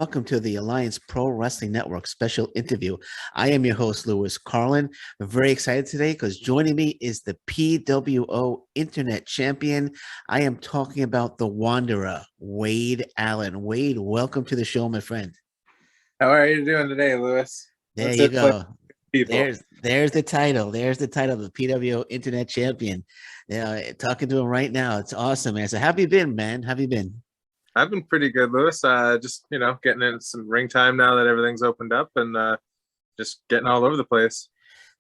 Welcome to the Alliance Pro Wrestling Network special interview. I am your host, Lewis Carlin. I'm very excited today because joining me is the PWO Internet champion. I am talking about the Wanderer, Wade Allan. Wade, welcome to the show, my friend. How are you doing today, Lewis? There you go. There's the title. There's the title, the PWO Internet champion. Yeah, talking to him right now. It's awesome, man. So how have you been, man? How have you been? I've been pretty good, Lewis. Just getting in some ring time now that everything's opened up, and just getting all over the place.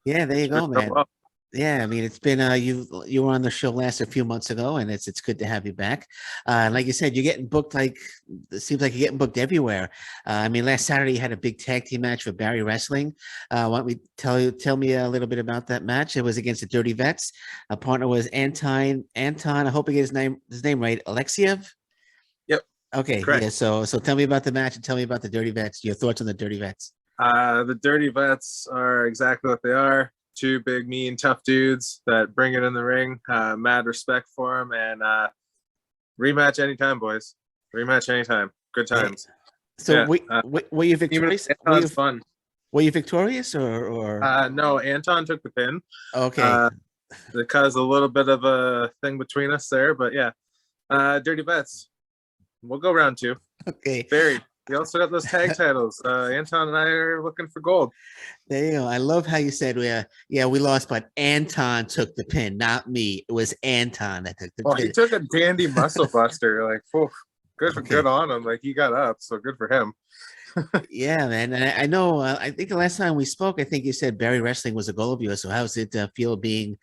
Yeah, there you go, man. Well. Yeah, I mean, it's been you were on the show last a few months ago, and it's good to have you back. Like you said, you're getting booked. Like it seems like you're getting booked everywhere. I mean, last Saturday you had a big tag team match for Barrie Wrestling. Why don't we tell me a little bit about that match? It was against the Dirty Vets. A partner was Anton. I hope I get his name right. Alexiev. Yep. Okay. Correct. Yeah. So tell me about the match and tell me about the Dirty Vets. Your thoughts on the Dirty Vets? The Dirty Vets are exactly what they are. Two big, mean, tough dudes that bring it in the ring. Mad respect for them, and rematch anytime, boys. Rematch anytime. Good times. So yeah. Were you victorious? Anton's fun. Were you victorious or? No, Anton took the pin. Okay. Because a little bit of a thing between us there, but yeah. Dirty Vets. We'll go round two. Okay. Barry. We also got those tag titles. Anton and I are looking for gold. There you go. I love how you said we lost, but Anton took the pin, not me. It was Anton that took the pin. He took a dandy muscle buster. Like, good on him. Like, he got up, so good for him. Yeah, man. And I know. I think the last time we spoke, I think you said Barrie Wrestling was a goal of yours. So how does it feel being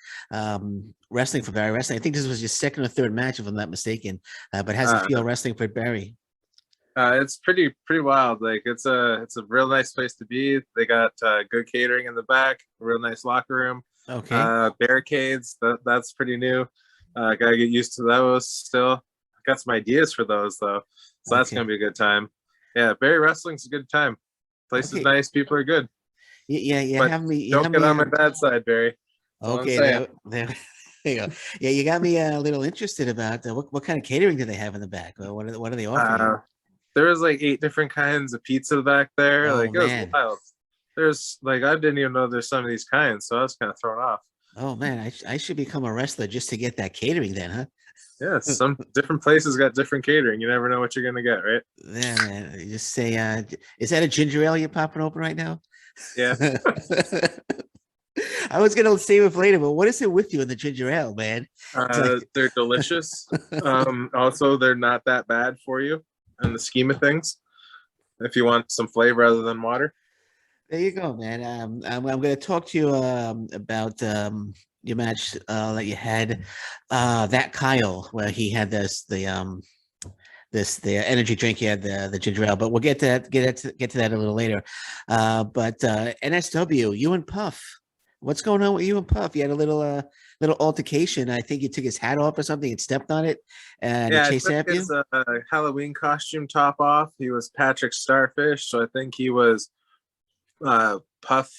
wrestling for Barrie Wrestling? I think this was your second or third match, if I'm not mistaken. But how's it feel wrestling for Barrie? It's pretty wild. Like it's a real nice place to be. They got good catering in the back, a real nice locker room. Okay. Barricades. That's pretty new. Gotta get used to those still. I got some ideas for those though, so that's gonna be a good time. Yeah, Barrie Wrestling's a good time. Place is nice. People are good. Yeah. Don't get on my bad side, Barry. Okay. There you go. Yeah, you got me a little interested about what kind of catering do they have in the back? What are they offering? There was like 8 different kinds of pizza back there. Oh, like it was wild. There's like I didn't even know there's some of these kinds, so I was kind of thrown off. Oh man, I should become a wrestler just to get that catering then, huh? Yeah, some different places got different catering. You never know what you're gonna get, right? Yeah, man. You just say, is that a ginger ale you're popping open right now? Yeah. I was gonna save it for later, but what is it with you in the ginger ale, man? They're delicious. Also, they're not that bad for you in the scheme of things. If you want some flavor other than water. There you go, man. I'm going to talk to you about your match that you had. That Kyle, where he had the energy drink. He had the ginger ale, but we'll get to that a little later. But NSW, you and Puff. What's going on with you and Puff? You had a little altercation. I think you took his hat off or something and stepped on it. And yeah, chased after his Halloween costume top off. He was Patrick Starfish, so I think he was Puff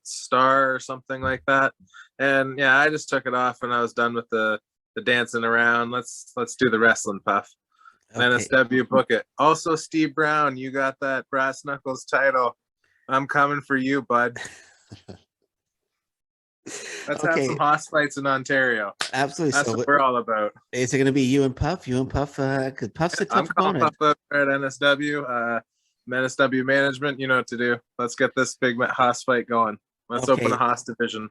Star or something like that. And yeah, I just took it off and I was done with the dancing around. Let's do the wrestling, Puff. Okay. NSW, book it. Also, Steve Brown, you got that brass knuckles title. I'm coming for you, bud. Let's have some hoss fights in Ontario. Absolutely. That's what we're all about. Is it going to be you and Puff? You and Puff? Because Puff's a tough opponent. I'm calling Puff at NSW. NSW management, you know what to do. Let's get this big hoss fight going. Let's open a hoss division.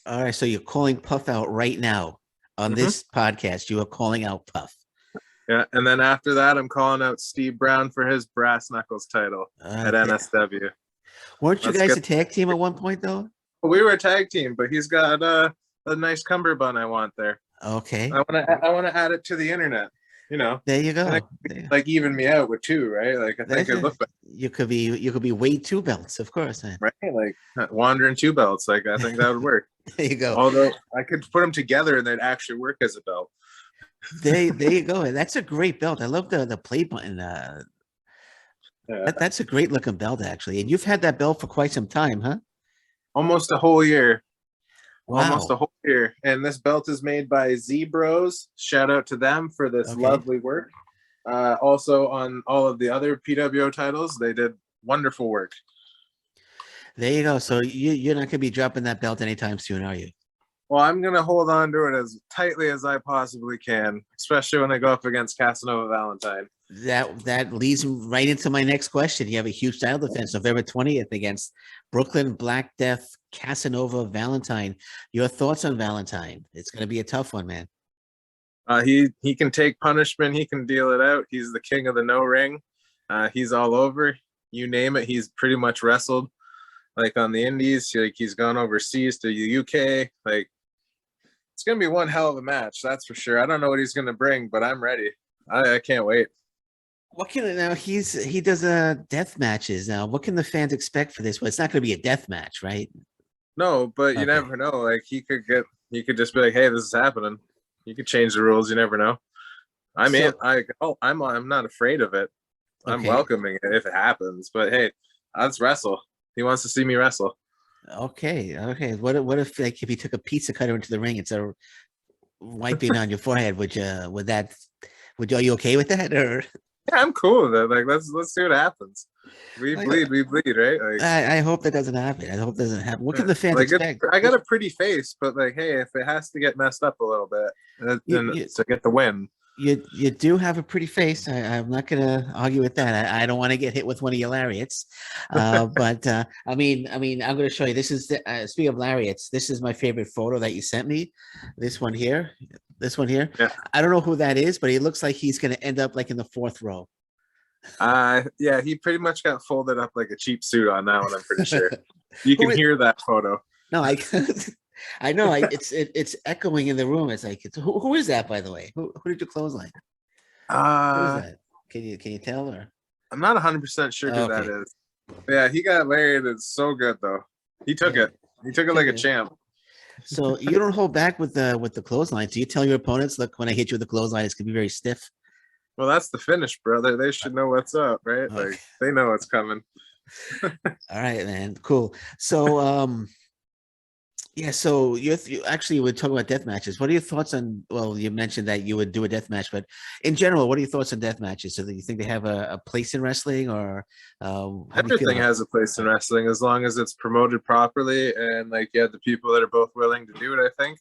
All right. So you're calling Puff out right now on this podcast. You are calling out Puff. Yeah. And then after that, I'm calling out Steve Brown for his brass knuckles title at NSW. Weren't you guys a tag team at one point, though? We were a tag team, but he's got a nice cummerbund I want there. Okay. I want to add it to the internet. You know. There you go. Like even me out with 2, right? Like I think it looked like you could be Wade 2 belts, of course. Man. Right? Like wandering 2 belts. Like I think that would work. There you go. Although I could put them together and they'd actually work as a belt. There you go. That's a great belt. I love the play button. That's a great looking belt, actually. And you've had that belt for quite some time, huh? Almost a whole year. Wow. Almost a whole year. And this belt is made by Z Bros. Shout out to them for this lovely work. Also on all of the other PWO titles, they did wonderful work. There you go. So you're not going to be dropping that belt anytime soon, are you? Well, I'm going to hold on to it as tightly as I possibly can, especially when I go up against Casanova Valentine. That leads right into my next question. You have a huge title defense November 20th against Brooklyn Black Death Casanova Valentine. Your thoughts on Valentine? It's going to be a tough one, man. He can take punishment. He can deal it out. He's the king of the no ring. He's all over. You name it. He's pretty much wrestled. Like on the indies, like he's gone overseas to the UK. Like it's gonna be one hell of a match, that's for sure. I don't know what he's gonna bring, but I'm ready. I can't wait. What can now he does death matches now? What can the fans expect for this? Well, it's not going to be a death match, right? No, but you never know. Like he could just be like, "Hey, this is happening." You could change the rules. You never know. I'm not afraid of it. I'm welcoming it if it happens. But hey, let's wrestle. He wants to see me wrestle. Okay. What if like if he took a pizza cutter into the ring instead of wiping on your forehead? Are you okay with that? Or yeah, I'm cool with it. Like let's see what happens. We bleed, right? Like I hope that doesn't happen. I hope that doesn't happen. What can the fans expect? I got a pretty face, but like, hey, if it has to get messed up a little bit, then to get the win. You do have a pretty face. I'm not going to argue with that. I don't want to get hit with one of your lariats. But I mean, I'm going to show you. This is speaking of lariats. This is my favorite photo that you sent me. This one here. Yeah. I don't know who that is, but he looks like he's going to end up like in the fourth row. Yeah, he pretty much got folded up like a cheap suit on that one. I'm pretty sure. You can hear that photo. No, I know. It's echoing in the room. It's like who is that, by the way? Who did you clothesline? Who is that? Can you tell her? I'm not 100% sure who that is. Yeah, he got married. It's so good though. He took it. He took it like a champ. So you don't hold back with the clothesline. Do you tell your opponents, look, when I hit you with the clothesline, it's gonna be very stiff? Well, that's the finish, brother. They should know what's up, right? Okay. Like they know what's coming. All right, man. Cool. So yeah, so you actually would talk about death matches. What are your thoughts on? Well, you mentioned that you would do a death match, but in general, what are your thoughts on death matches? So, do you think they have a place in wrestling, or everything has a place in wrestling as long as it's promoted properly and like you have the people that are both willing to do it. I think,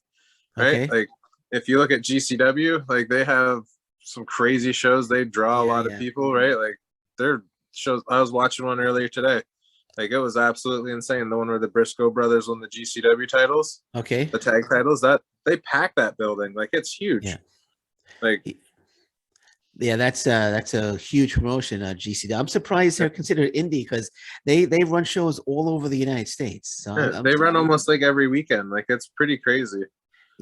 right? Okay. Like if you look at GCW, like they have some crazy shows. They draw a lot of people, right? Like their shows. I was watching one earlier today. Like it was absolutely insane. The one where the Briscoe brothers won the GCW titles. Okay. The tag titles, that they packed that building. Like it's huge. Yeah. Like yeah, that's a huge promotion, GCW. I'm surprised they're considered indie because they run shows all over the United States. So they run almost like every weekend. Like it's pretty crazy.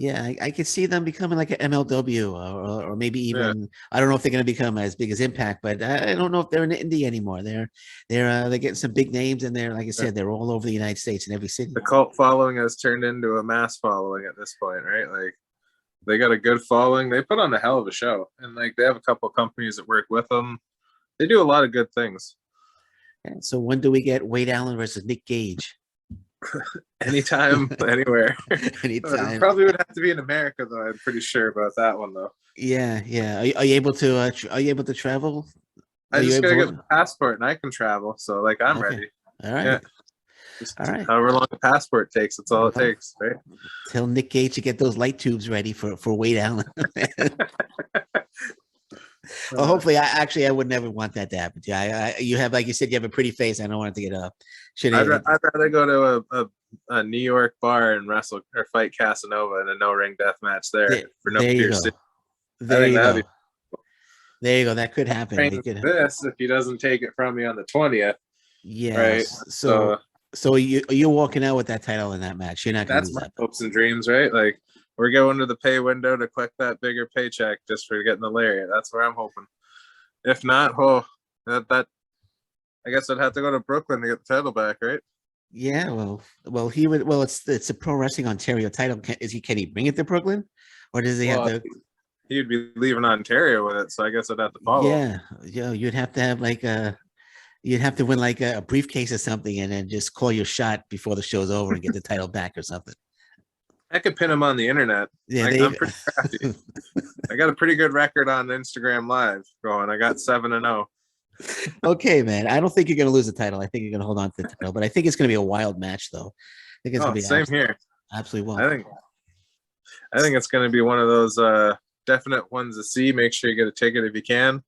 Yeah, I could see them becoming like an MLW or maybe even I don't know if they're going to become as big as Impact, but I don't know if they're in indie anymore. They're getting some big names, and they're like I said, they're all over the United States in every city. The cult following has turned into a mass following at this point, right? Like they got a good following. They put on a hell of a show, and like they have a couple of companies that work with them. They do a lot of good things. And so when do we get Wade Allen versus Nick Gage? Anytime, anywhere. Anytime. Probably would have to be in America, though. I'm pretty sure about that one, though. Yeah. Are you able to travel? I just gotta get a passport, and I can travel. So, like, I'm ready. All right. Yeah. Just all right. However long the passport takes, that's all it takes, right? Tell Nick Gage to get those light tubes ready for Wade Allen. Well, hopefully, I would never want that to happen to you. You have, like you said, you have a pretty face. I don't want it to get up. I'd rather go to a New York bar and wrestle or fight Casanova in a no ring death match there for no piercing. There you go. There you go. That could happen. This if he doesn't take it from me on the 20th. Yeah. Right. So you're walking out with that title in that match. You're not going to lose that. That's my hopes and dreams, right? Like. We're going to the pay window to collect that bigger paycheck just for getting the lariat. That's where I'm hoping. If not, that I guess I'd have to go to Brooklyn to get the title back, right? Yeah, well, he would. Well, it's a Pro Wrestling Ontario title. Can he bring it to Brooklyn, or does he have to? He'd be leaving Ontario with it, so I guess I'd have to follow. Yeah, you'd have to have you'd have to win like a briefcase or something, and then just call your shot before the show's over and get the title back or something. I could pin him on the internet. Yeah, I'm pretty crafty. I got a pretty good record on Instagram Live going. I got 7-0. Okay, man. I don't think you're going to lose the title. I think you're going to hold on to the title, but I think it's going to be a wild match, though. I think it's going to be same here. Absolutely wild. I think it's going to be one of those definite ones to see. Make sure you get a ticket if you can.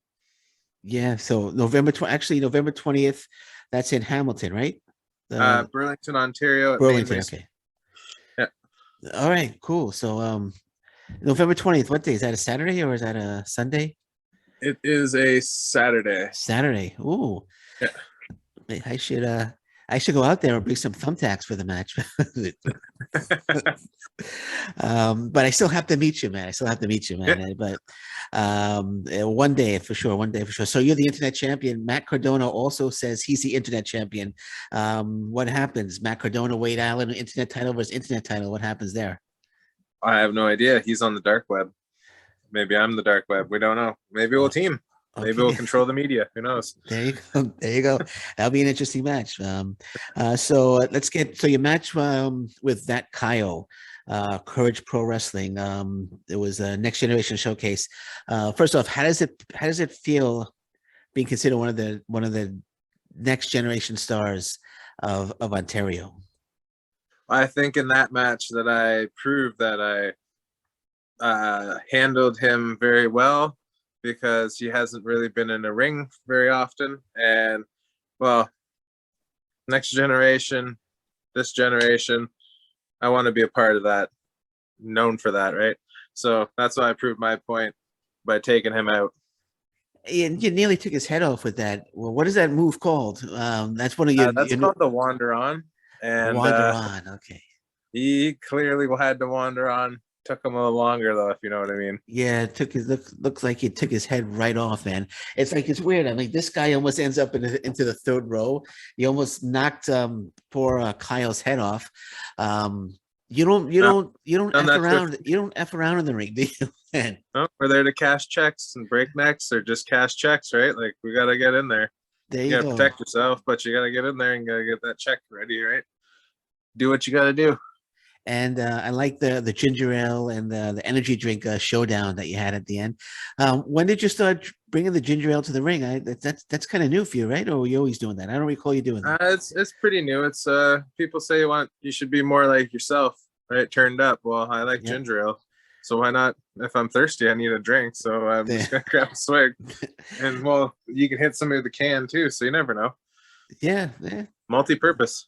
Yeah. So November 20th. That's in Hamilton, right? Burlington, Ontario. Burlington. Okay. Yeah. All right. Cool. So November 20th. What day is that? A Saturday or is that a Sunday? It is a Saturday. Saturday. Ooh. Yeah. I should go out there and bring some thumbtacks for the match. But I still have to meet you, man. Yeah. But one day for sure. So you're the internet champion. Matt Cardona also says he's the internet champion. What happens? Matt Cardona, Wade Allan, internet title versus internet title. What happens there? I have no idea. He's on the dark web. Maybe I'm the dark web. We don't know. Maybe we'll team. Okay. Maybe we'll control the media. Who knows? There you go. That'll be an interesting match. So let's get your match with that Kyle, Courage Pro Wrestling. It was a next generation showcase. First off, how does it feel being considered one of the next generation stars of Ontario? I think in that match that I proved that I handled him very well, because he hasn't really been in a ring very often. And well, next generation, this generation, I want to be a part of that, known for that, right? So that's why I proved my point by taking him out. You nearly took his head off with that. Well, what is that move called? That's one of your. That's called the Wander On. And Wander On, okay. He clearly had to wander on. Took him a little longer though, if you know what I mean. Yeah, it took looks like he took his head right off, man. It's like it's weird. I mean, this guy almost ends up into the third row. He almost knocked poor Kyle's head off. You don't F around in the ring, do you? Man? No, we're there to cash checks and break necks, or just cash checks, right? Like we gotta get in there. There you gotta protect yourself, but you gotta get in there and gotta get that check ready, right? Do what you gotta do. And I like the ginger ale and the energy drink showdown that you had at the end. When did you start bringing the ginger ale to the ring? That's kind of new for you, right? Or were you always doing that? I don't recall you doing that. It's pretty new. It's people say you should be more like yourself, right? Turned up. Well, I like ginger ale, so why not? If I'm thirsty, I need a drink, so I'm just gonna grab a swig. And well, you can hit somebody with a can too, so you never know. Yeah. Multi-purpose.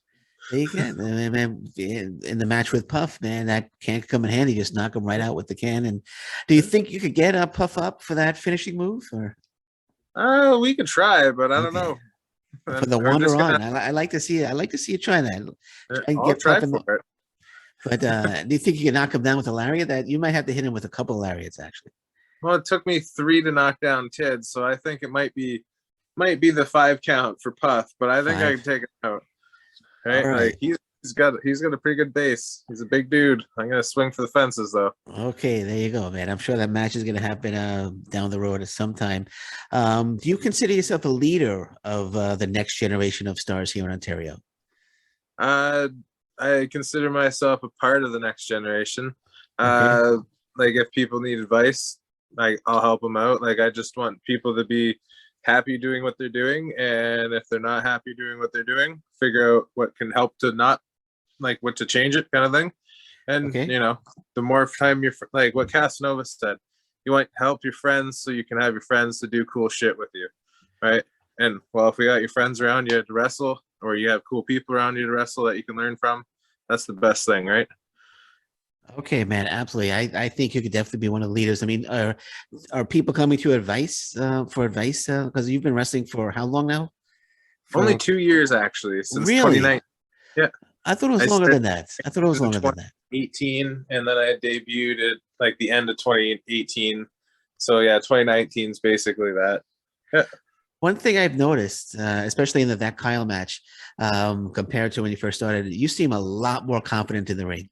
There you go, man. In the match with Puff, man, that can come in handy. Just knock him right out with the can. And do you think you could get a Puff up for that finishing move? Or we could try, but I don't know. For the Wander On, I like to see it. I like to see you try that. I'll try for it. But do you think you can knock him down with a lariat? That you might have to hit him with a couple of lariats, actually. Well, it took me 3 to knock down Tid, so I think it might be the 5 count for Puff, but I think I can take it out. Right? Like he's got a pretty good base. He's a big dude. I'm gonna swing for the fences though. Okay, there you go, man. I'm sure that match is gonna happen down the road at some time. Do you consider yourself a leader of the next generation of stars here in Ontario? I consider myself a part of the next generation. Okay. Like if people need advice, I'll help them out. Like I just want people to be happy doing what they're doing, and if they're not happy doing what they're doing, figure out what can help to not what to change it, kind of thing. And the more time you're like what Casanova said, you want to help your friends so you can have your friends to do cool shit with you, right? And well, if we got your friends around you to wrestle, or you have cool people around you to wrestle that you can learn from, that's the best thing, right? Okay, man, absolutely. I think you could definitely be one of the leaders. I mean, are people coming to advice for advice? Because you've been wrestling for how long now? Only 2 years, actually, since really? 2019. Yeah. I thought it was longer than that. I thought it was longer than that. 2018, and then I debuted at the end of 2018. So yeah, 2019 is basically that. Yeah. One thing I've noticed, especially in that Kyle match, compared to when you first started, you seem a lot more confident in the ring.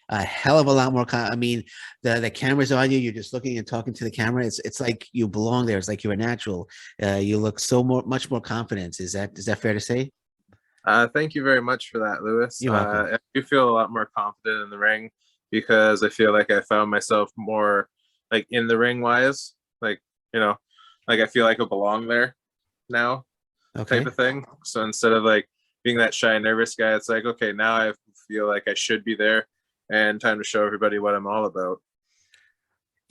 A hell of a lot more. I mean, the camera's on you. You're just looking and talking to the camera. It's like you belong there. It's like you're a natural. You look much more confident. Is that fair to say? Thank you very much for that, Lewis. I do feel a lot more confident in the ring. because I feel like I found myself more like in the ring wise, like, you know, like I feel like I belong there now, type of thing. So instead of like being that shy, nervous guy, it's like, okay, now I feel like I should be there and time to show everybody what I'm all about.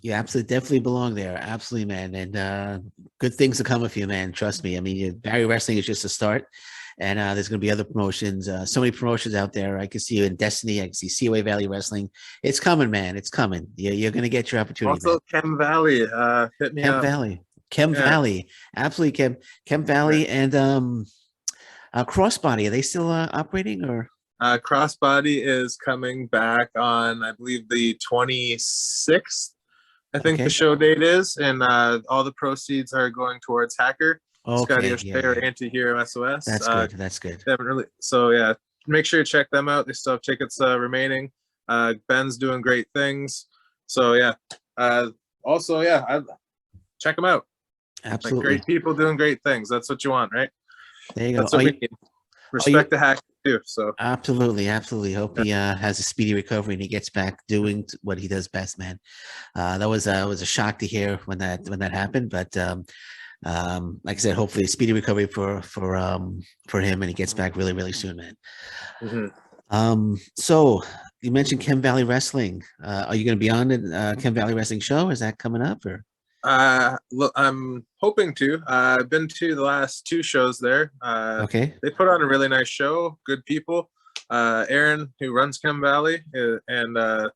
You absolutely definitely belong there. Absolutely, man. And good things to come with you, man. Trust me. I mean, Barrie Wrestling is just a start. And there's going to be other promotions. So many promotions out there. I can see you in Destiny. I can see Seaway Valley Wrestling. It's coming, man. It's coming. You're going to get your opportunity. Also, man. Chem Valley. Hit me up. Chem Valley. Absolutely, Chem Valley. And Crossbody. Are they still operating or? Crossbody is coming back on, I believe, the 26th. I think the show date is, and all the proceeds are going towards Hacker, Scotty O'Shea, or Anti-Hero SOS. That's good. That's good. They haven't really, so yeah, make sure you check them out. They still have tickets remaining. Ben's doing great things. So yeah. Also, yeah, check them out. Absolutely. Like, great people doing great things. That's what you want, right? There you go. That's what we need. Respect the Hacker too. So absolutely. Hope he has a speedy recovery and he gets back doing what he does best, man. That was a shock to hear when that happened, but like I said, hopefully a speedy recovery for him and he gets back really, really soon, man. Mm-hmm. So you mentioned Chem Valley Wrestling. Are you going to be on the Chem Valley Wrestling show? Is that coming up or? Look, I'm hoping to. I've been to the last 2 shows there. They put on a really nice show. Good people. Aaron, who runs Chem Valley, and I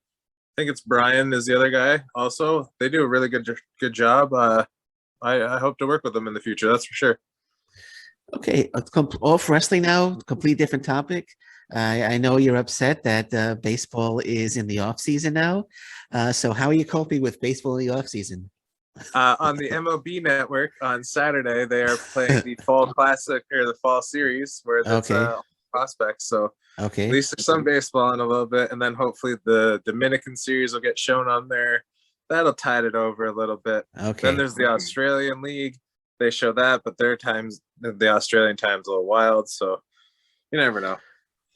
think it's Brian is the other guy. Also, they do a really good job. I hope to work with them in the future. That's for sure. Okay, off wrestling now. Complete different topic. I know you're upset that baseball is in the off season now. So how are you coping with baseball in the off season? On the MLB network on Saturday, they are playing the fall classic or the fall series where it's prospects. So at least there's some baseball in a little bit, and then hopefully the Dominican series will get shown on there. That'll tide it over a little bit. Then there's the Australian League. They show that, but the Australian time's a little wild, so you never know.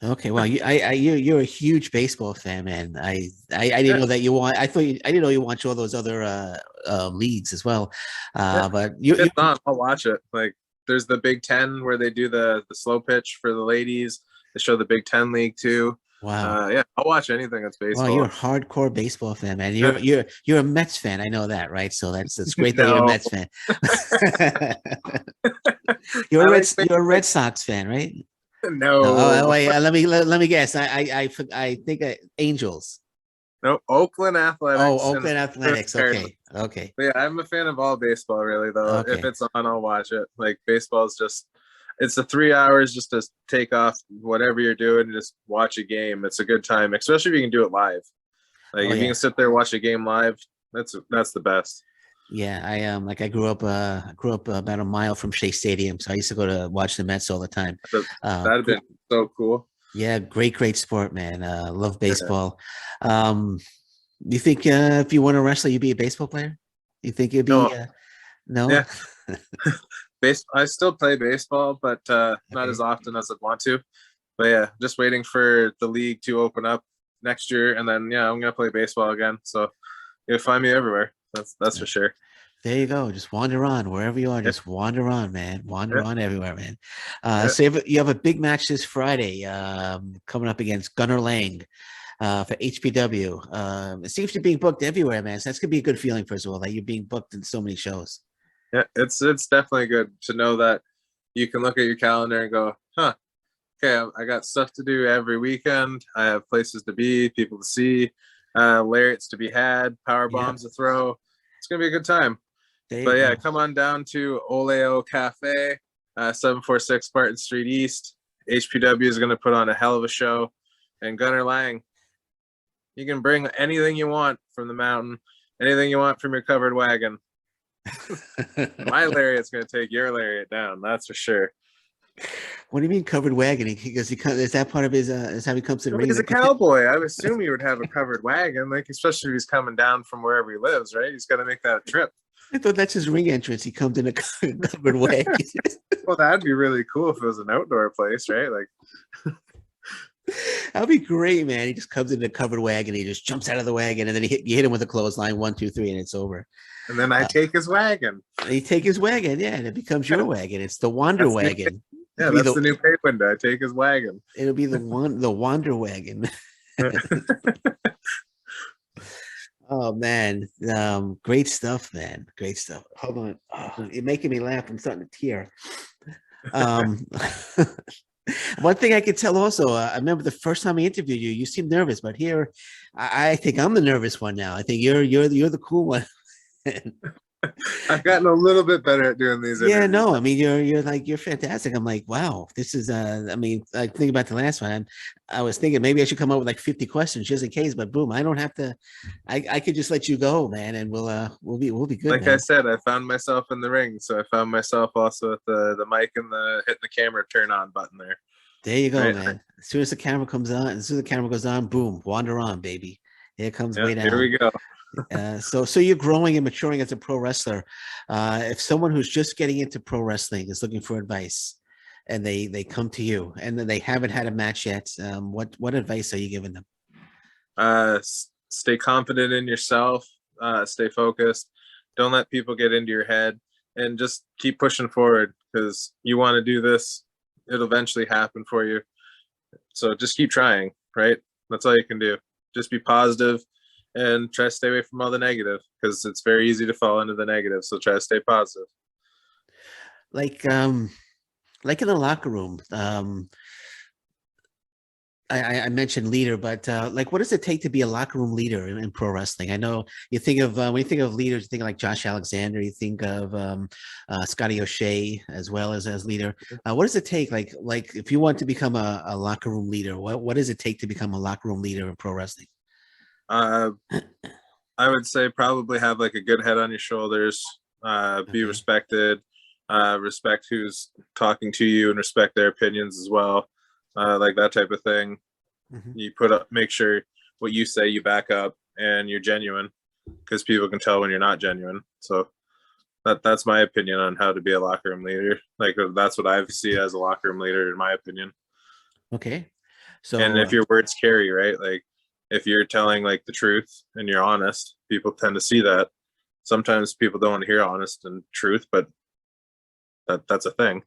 Okay, well, you're a huge baseball fan, man. I didn't know that you want. I didn't know you watch all those other leagues as well. But I'll watch it. Like there's the Big Ten where they do the slow pitch for the ladies. They show the Big Ten league too. Wow. Yeah, I'll watch anything that's baseball. Well, you're a hardcore baseball fan, man. You're a Mets fan. I know that, right? So that's great that you're a Mets fan. you're a Red Sox fan, right? No. Oh, wait, let me guess. I think Angels. No, Oakland Athletics. Oh, Oakland Athletics. Okay. But yeah, I'm a fan of all baseball, really. Though if it's on, I'll watch it. Like baseball is it's the 3 hours just to take off whatever you're doing and just watch a game. It's a good time, especially if you can do it live. Like if you can sit there and watch a game live, that's the best. Yeah, I grew up about a mile from Shea Stadium, so I used to go to watch the Mets all the time. That'd been so cool. Yeah, great sport, man. Love baseball. You think if you want to wrestle, you'd be a baseball player? You think you'd be no? Yeah. I still play baseball, but not as often as I'd want to. But yeah, just waiting for the league to open up next year, and then I'm gonna play baseball again. So you'll find me everywhere. That's for sure. There you go. Just wander on wherever you are. Just wander on, man. Wander on everywhere, man. So you have a big match this Friday coming up against Gunnar Lang for HPW. It seems you're being booked everywhere, man. So that's gonna be a good feeling, first of all, that you're being booked in so many shows. Yeah, it's definitely good to know that you can look at your calendar and go, huh, okay, I got stuff to do every weekend. I have places to be, people to see, lariats to be had, power bombs to throw. It's gonna be a good time. But yeah, come on down to Oleo Cafe, 746 Spartan Street East. HPW is gonna put on a hell of a show, and Gunnar Lang, you can bring anything you want from the mountain, anything you want from your covered wagon. My lariat's gonna take your lariat down, that's for sure. What do you mean covered wagon? Is that part of his? Is how he comes to the ring? He's a cowboy. I would assume he would have a covered wagon, like especially if he's coming down from wherever he lives, right? He's got to make that a trip. I thought that's his ring entrance. He comes in a covered wagon. Well, that'd be really cool if it was an outdoor place, right? Like, That'd be great, man. He just comes in the covered wagon. He just jumps out of the wagon, and then you hit him with a clothesline, 1, 2, 3, and it's over. And then I take his wagon. You take his wagon, yeah, and it becomes your wagon. It's the Wander wagon. Yeah, that's the new pay window. I take his wagon. It'll be the Wander wagon. Oh man, great stuff, man. Great stuff. Hold on, you're making me laugh. I'm starting to tear. One thing I could tell also, I remember the first time I interviewed you, you seemed nervous, but here, I think I'm the nervous one now. I think you're the cool one. I've gotten a little bit better at doing these interviews. Yeah, no, I mean you're fantastic. I'm like, wow, this is I mean, like think about the last one. I was thinking maybe I should come up with like 50 questions just in case, but boom, I don't have to. I could just let you go, man, and we'll be good. Like man. I said, I found myself in the ring, so I found myself also at the mic and the hitting the camera turn on button there. There you go, right? Man. As soon as the camera comes on, as soon as the camera goes on, boom, Wander on, baby. Here comes way down. Here we go. So you're growing and maturing as a pro wrestler. If someone who's just getting into pro wrestling is looking for advice, and they come to you, and then they haven't had a match yet, what advice are you giving them? Stay confident in yourself. Stay focused. Don't let people get into your head, and just keep pushing forward because you want to do this. It'll eventually happen for you. So just keep trying. Right? That's all you can do. Just be positive. And try to stay away from all the negative because it's very easy to fall into the negative. So try to stay positive. Like in the locker room, I mentioned leader, but like, what does it take to be a locker room leader in pro wrestling? I know you think of when you think of leaders, you think of like Josh Alexander, you think of Scotty O'Shea as well as leader. What does it take? Like if you want to become a locker room leader, what does it take to become a locker room leader in pro wrestling? I would say probably have like a good head on your shoulders, be respected, respect who's talking to you and respect their opinions as well. Like that type of thing. Mm-hmm. You make sure what you say you back up and you're genuine because people can tell when you're not genuine. So that's my opinion on how to be a locker room leader. Like that's what I see as a locker room leader in my opinion. Okay. So, and if your words carry, right? Like, if you're telling like the truth and you're honest, people tend to see that. Sometimes people don't want to hear honest and truth, but that's a thing.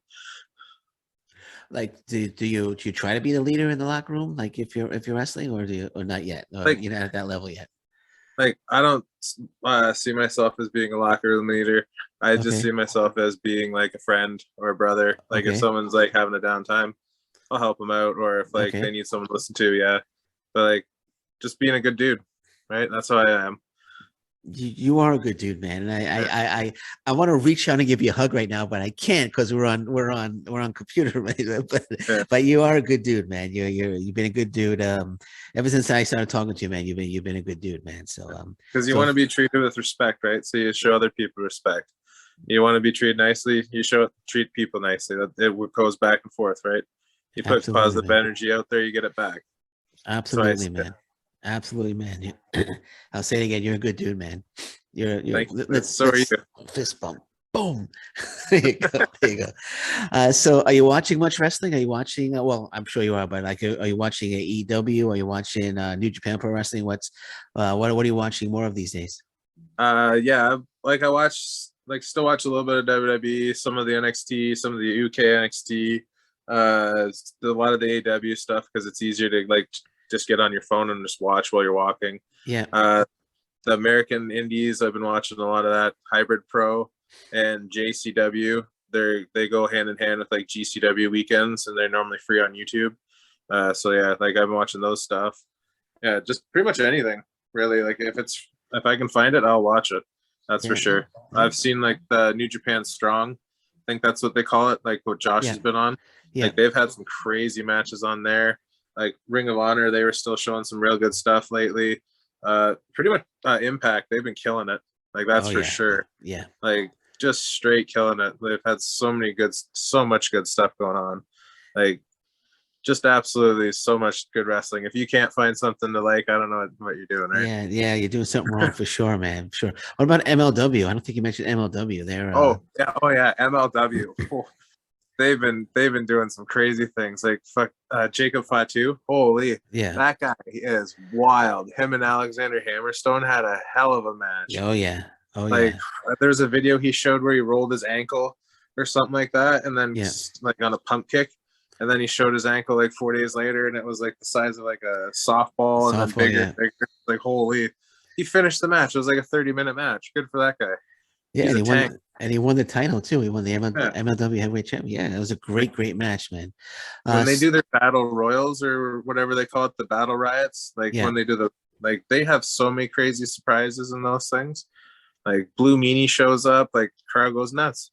Like, do you try to be the leader in the locker room? Like if you're wrestling, or not yet? Or like, you're not at that level yet. Like I don't see myself as being a locker room leader. I just see myself as being like a friend or a brother. Like if someone's like having a downtime, I'll help them out. Or if like they need someone to listen to, yeah. But like, just being a good dude, right? That's who I am. You are a good dude, man. And I want to reach out and give you a hug right now, but I can't because we're on computer, right? But you are a good dude, man. You've been a good dude. Ever since I started talking to you, man, you've been a good dude, man. So because you want to be treated with respect, right? So you show other people respect. You want to be treated nicely, you treat people nicely. It goes back and forth, right? You put positive energy out there, you get it back. Absolutely, man. Absolutely, man. I'll say it again. You're a good dude, man. Let's fist bump. Boom. There you go. So are you watching much wrestling? Are you watching, well, I'm sure you are, but like, are you watching AEW? Are you watching New Japan Pro Wrestling? What are you watching more of these days? Yeah, like I still watch a little bit of WWE, some of the NXT, some of the UK NXT, a lot of the AEW stuff because it's easier to like just get on your phone and just watch while you're walking. Yeah. The American Indies, I've been watching a lot of that. Hybrid Pro and JCW, they go hand in hand with like GCW weekends, and they're normally free on YouTube. So yeah, like I've been watching those stuff. Yeah, just pretty much anything really. Like if I can find it, I'll watch it. That's for sure. I've seen like the New Japan Strong. I think that's what they call it. Like what Josh has been on. Yeah. Like they've had some crazy matches on there. Like Ring of Honor, they were still showing some real good stuff lately. Pretty much Impact, they've been killing it. Like that's for sure. Yeah. Like just straight killing it. They've had so much good stuff going on. Like just absolutely so much good wrestling. If you can't find something to like, I don't know what you're doing, right? Yeah, you're doing something wrong for sure, man. Sure. What about MLW? I don't think you mentioned MLW there. Oh yeah, MLW. they've been doing some crazy things. Like Jacob Fatu. Holy, Yeah. that guy is wild. Him and Alexander Hammerstone had a hell of a match. Oh yeah. Oh Like yeah. there's a video he showed where he rolled his ankle or something like that, and then Yeah. like on a pump kick, and then he showed his ankle like 4 days later, and it was like the size of like a softball, and then bigger, Yeah. bigger. Like holy, he finished the match. It was like a 30-minute match. Good for that guy. Yeah, He's and a tank. he won the title too. He won the Yeah. MLW heavyweight champion. Yeah, it was a great match, man. When they do their battle royals or whatever they call it, the battle riots, like when they do they have so many crazy surprises in those things. Like Blue Meanie shows up, like crowd goes nuts.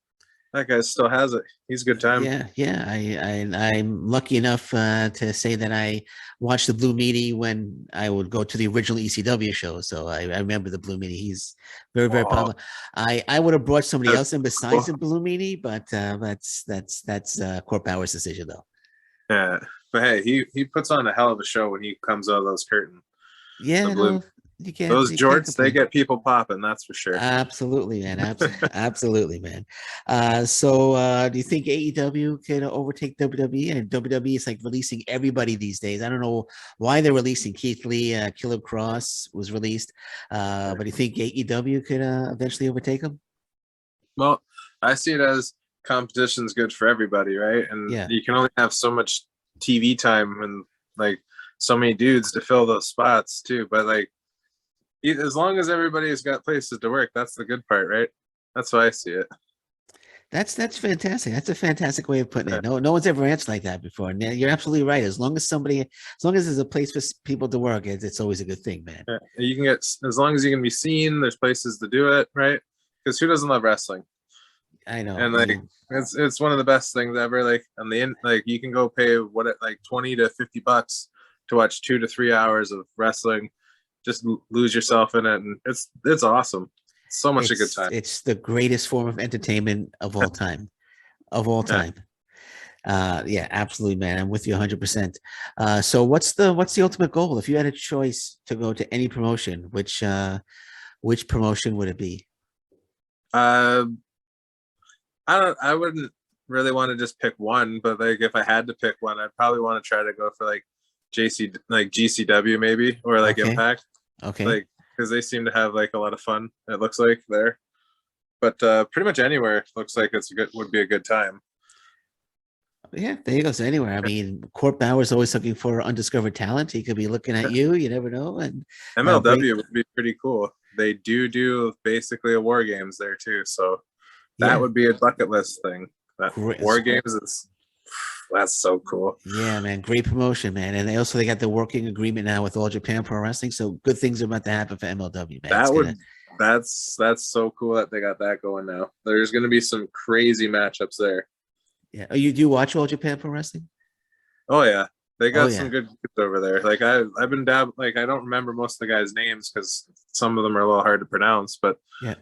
That guy still has it. He's a good time. Yeah. I'm lucky enough to say that I watched the Blue Meanie when I would go to the original ECW show. So I remember the Blue Meanie. He's very popular. I would have brought somebody else in besides the Blue Meanie, but that's Court Bauer's decision though. Yeah, but hey, he puts on a hell of a show when he comes out of those curtains. Yeah, those jorts, they get people popping, that's for sure. Absolutely, man. Absolutely, man. So do you think AEW can overtake WWE? And WWE is like releasing everybody these days. I don't know why they're releasing Keith Lee. Killer Cross was released. But do you think AEW could eventually overtake them? Well, I see it as competition's good for everybody, right? And you can only have so much TV time and like so many dudes to fill those spots too. But like, as long as everybody's got places to work, that's the good part, right? That's why I see it. That's fantastic. That's a fantastic way of putting it. No one's ever answered like that before. And you're absolutely right. As long as there's a place for people to work, it's always a good thing, man. Yeah. You can get, as long as you can be seen, there's places to do it, right? Because who doesn't love wrestling? I know. And like it's one of the best things ever. Like like you can go pay like $20 to $50 to watch 2 to 3 hours of wrestling. Just lose yourself in it, and it's awesome. So much a good time. It's the greatest form of entertainment of all time. Yeah, absolutely, man. I'm with you 100%. So what's the ultimate goal? If you had a choice to go to any promotion, which promotion would it be? I wouldn't really want to just pick one, but like if I had to pick one, I'd probably want to try to go for like GCW maybe, or like Impact. Okay. Like because they seem to have like a lot of fun. It looks like there, but pretty much anywhere looks like would be a good time. Yeah, there you go. So anywhere. I mean, Court Bauer's always looking for undiscovered talent. He could be looking at you. You never know. And MLW would be pretty cool. They do basically a War Games there too, so that would be a bucket list thing. That War Games that's so cool. Yeah, man, great promotion, man. And they got the working agreement now with All Japan Pro Wrestling, so good things are about to happen for MLW, man. That's so cool that they got that going now. There's going to be some crazy matchups there. Yeah. Oh, you do watch All Japan Pro Wrestling? Oh yeah, they got some good groups over there. Like I've been like I don't remember most of the guys' names because some of them are a little hard to pronounce, but yeah.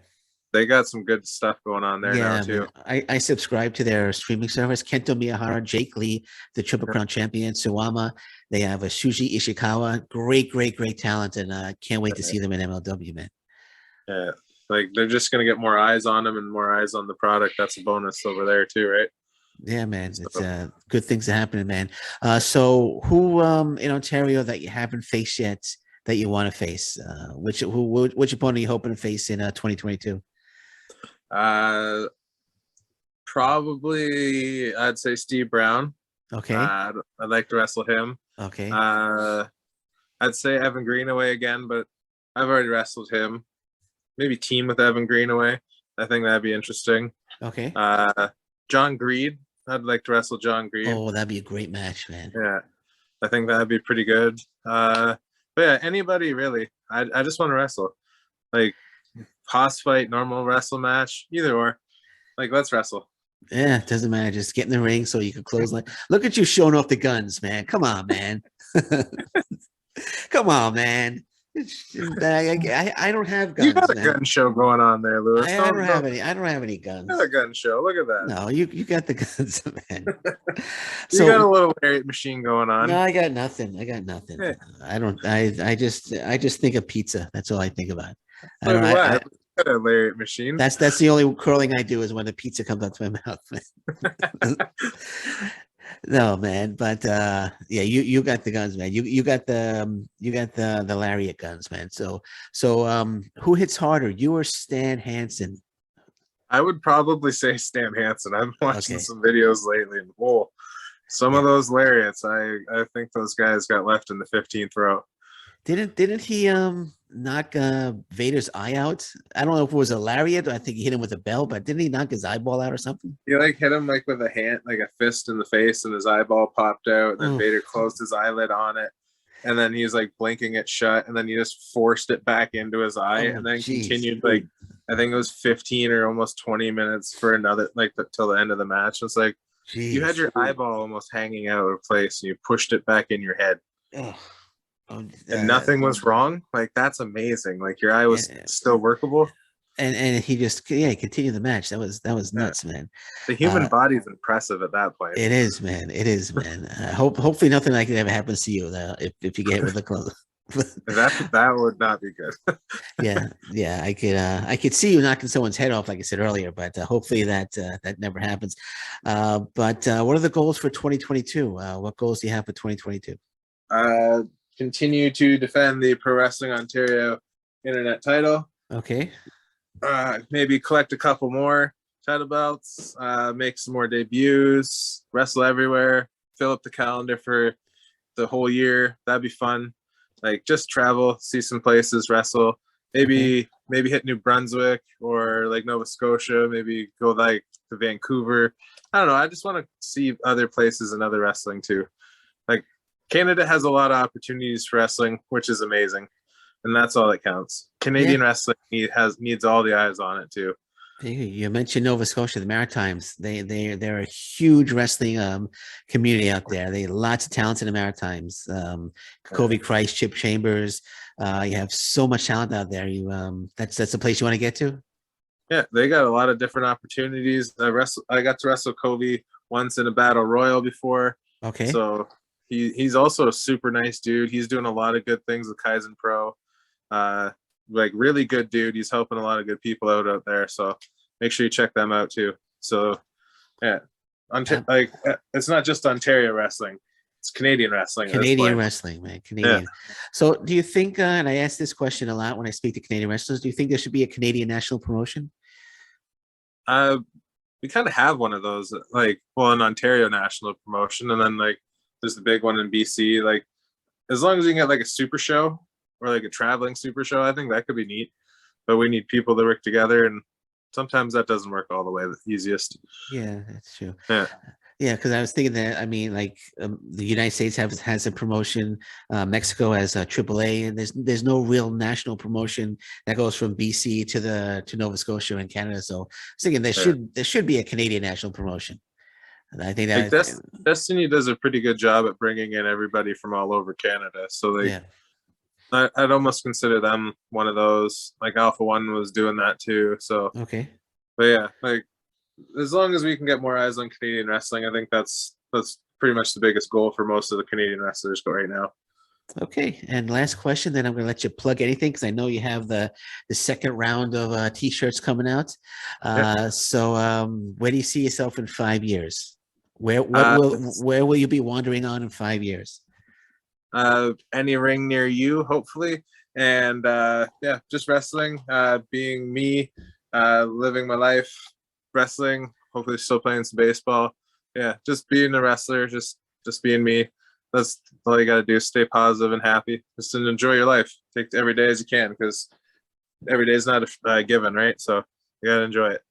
They got some good stuff going on there now too. I subscribe to their streaming service. Kento Miyahara, Jake Lee, the Triple Crown champion, Suwama. They have a Shuji Ishikawa. Great talent, and can't wait to see them in MLW, man. Yeah, like they're just gonna get more eyes on them and more eyes on the product. That's a bonus over there too, right? Yeah, man. It's good things are happening, man. So who in Ontario that you haven't faced yet that you want to face? Which opponent are you hoping to face in 2022? Probably I'd say Steve Brown. Okay. I'd like to wrestle him. Okay. I'd say Evan Greenaway again, but I've already wrestled him. Maybe team with Evan Greenaway. I think that'd be interesting. Okay. John Greed. I'd like to wrestle John Greed. Oh, that'd be a great match, man. Yeah. I think that'd be pretty good. But yeah, anybody really. I just want to wrestle. Like hoss fight, normal wrestle match, either or. Like, let's wrestle. Yeah, it doesn't matter. Just get in the ring so you can close. Look at you showing off the guns, man. Come on, man. Come on, man. I don't have guns. You got a gun show going on there, Lewis. I don't have any. I don't have any guns. You got a gun show. Look at that. No, you got the guns, man. You got a little machine going on. No, I got nothing. Yeah. I just think of pizza. That's all I think about. I got a lariat machine. That's the only curling I do is when the pizza comes out to my mouth. No, man, but yeah, you got the guns, man. You got the lariat guns, man. So who hits harder, you or Stan Hansen? I would probably say Stan Hansen. I've been watching Okay. some videos lately, and whoa, some Yeah. of those lariats, I think those guys got left in the 15th row. Didn't he knock Vader's eye out? I don't know if it was a lariat or I think he hit him with a bell, but didn't he knock his eyeball out or something? He like hit him like with a hand, like a fist in the face, and his eyeball popped out. And then Oh, Vader closed his eyelid on it, and then he's like blinking it shut, and then he just forced it back into his eye, oh, and then jeez. continued like I think it was 15 or almost 20 minutes for another like till the end of the match. It's like you had Jeez. your eyeball almost hanging out of place, and you pushed it back in your head, Oh, oh, and nothing was wrong. Like that's amazing. Like your eye was yeah. still workable. And he just he continued the match. That was nuts, man. The human body's impressive at that point. It is, man. It is, man. Hopefully nothing like that ever happens to you if you get hit with a club. That would not be good. yeah. I could see you knocking someone's head off, like I said earlier, but hopefully that never happens. But what are the goals for 2022? What goals do you have for 2022? Continue to defend the Pro Wrestling Ontario Internet title. Okay. Maybe collect a couple more title belts. Make some more debuts. Wrestle everywhere. Fill up the calendar for the whole year. That'd be fun. Like just travel, see some places, wrestle. Maybe hit New Brunswick or like Nova Scotia. Maybe go like to Vancouver. I don't know. I just want to see other places and other wrestling too. Like Canada has a lot of opportunities for wrestling, which is amazing, and that's all that counts. Canadian wrestling needs all the eyes on it too. You mentioned Nova Scotia, the Maritimes. They're a huge wrestling community out there. They lots of talent in the Maritimes. Covey Christ, Chip Chambers. You have so much talent out there. That's the place you want to get to. Yeah, they got a lot of different opportunities. I got to wrestle Covey once in a battle royal before. Okay. So he's also a super nice dude. He's doing a lot of good things with Kaizen Pro. Like really good dude. He's helping a lot of good people out there. So make sure you check them out too. So yeah, like it's not just Ontario wrestling; it's Canadian wrestling. Canadian wrestling, man. Canadian. Yeah. So do you think? And I ask this question a lot when I speak to Canadian wrestlers. Do you think there should be a Canadian national promotion? We kind of have one of those, like an Ontario national promotion, and then like there's the big one in BC. Like as long as you can get like a super show or like a traveling super show, I think that could be neat. But we need people to work together, and sometimes that doesn't work all the way the easiest. Yeah, that's true. Yeah, because I was thinking that like the United States has a promotion, Mexico has a AAA, and there's no real national promotion that goes from BC to Nova Scotia and Canada. So I was thinking there should be a Canadian national promotion. And I think that like Destiny does a pretty good job at bringing in everybody from all over Canada. So I'd almost consider them one of those. Like Alpha One was doing that too. So okay. But yeah, like as long as we can get more eyes on Canadian wrestling, I think that's pretty much the biggest goal for most of the Canadian wrestlers right now. Okay, and last question, then I'm going to let you plug anything because I know you have the second round of t-shirts coming out. So where do you see yourself in 5 years? Where will you be wandering on in 5 years? Any ring near you, hopefully, and just wrestling, being me, living my life, wrestling, hopefully still playing some baseball. Yeah, just being a wrestler, just being me. That's all you got to do. Stay positive and happy. Just enjoy your life. Take every day as you can, because every day is not a given, right? So you got to enjoy it.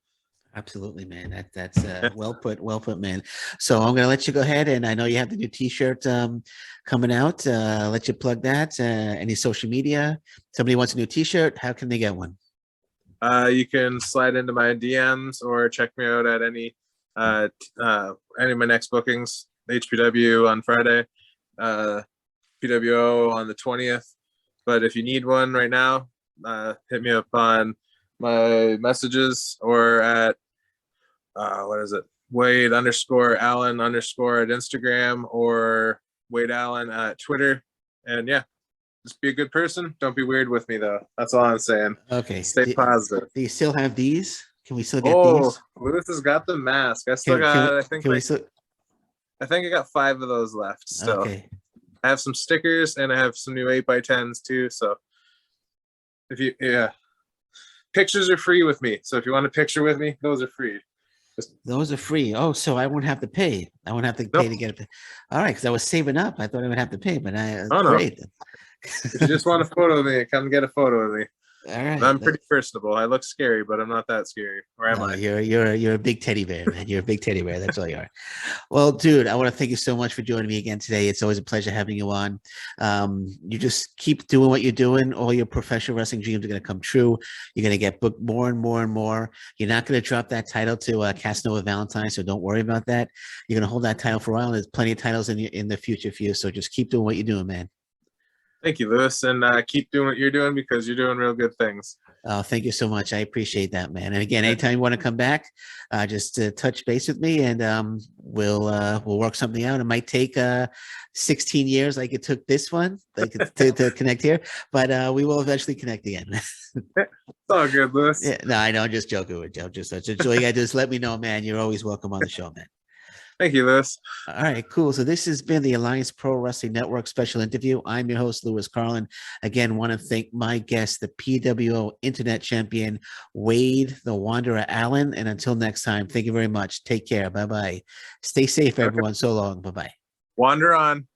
Absolutely, man. That's well put, man. So I'm gonna let you go ahead, and I know you have the new T-shirt coming out. Let you plug that. Any social media? Somebody wants a new T-shirt. How can they get one? You can slide into my DMs or check me out at any of my next bookings. HPW on Friday, PWO on the 20th. But if you need one right now, hit me up on my messages or at Wade _ Allan _ at Instagram, or Wade Allan at Twitter. And yeah, Just be a good person. Don't be weird with me, though. That's all I'm saying. Okay. Stay positive. Do you still have these? Can we still get these? Lewis has got the mask. I still got. I think I got 5 of those left. So okay. I have some stickers and I have some new 8x10s too. So if you, pictures are free with me. So if you want a picture with me, those are free. Those are free. Oh, so I won't have to pay. I won't have to pay to get it. All right, because I was saving up. I thought I would have to pay, but great. If you just want a photo of me, come get a photo of me. All right. I'm pretty personable. I look scary, but I'm not that scary. Or am I? You're a big teddy bear, man. You're a big teddy bear. That's all you are. Well, dude, I want to thank you so much for joining me again today. It's always a pleasure having you on. You just keep doing what you're doing. All your professional wrestling dreams are going to come true. You're going to get booked more and more and more. You're not going to drop that title to Casanova Valentine, so don't worry about that. You're going to hold that title for a while. And there's plenty of titles in the future for you. So just keep doing what you're doing, man. Thank you, Lewis, and keep doing what you're doing because you're doing real good things. Oh, thank you so much. I appreciate that, man. And again, anytime you want to come back, just touch base with me, and we'll work something out. It might take 16 years, like it took this one, like to connect here, but we will eventually connect again. It's all good, Lewis. Yeah, no, I know. I'm just joking with Joe. Just all you got to do is let me know, man. You're always welcome on the show, man. Thank you, Lewis. All right, cool. So this has been the Alliance Pro Wrestling Network special interview. I'm your host, Lewis Carlin. Again, want to thank my guest, the PWO Internet champion, Wade the Wanderer Allan. And until next time, thank you very much. Take care. Bye-bye. Stay safe, everyone. So long. Bye-bye. Wander on.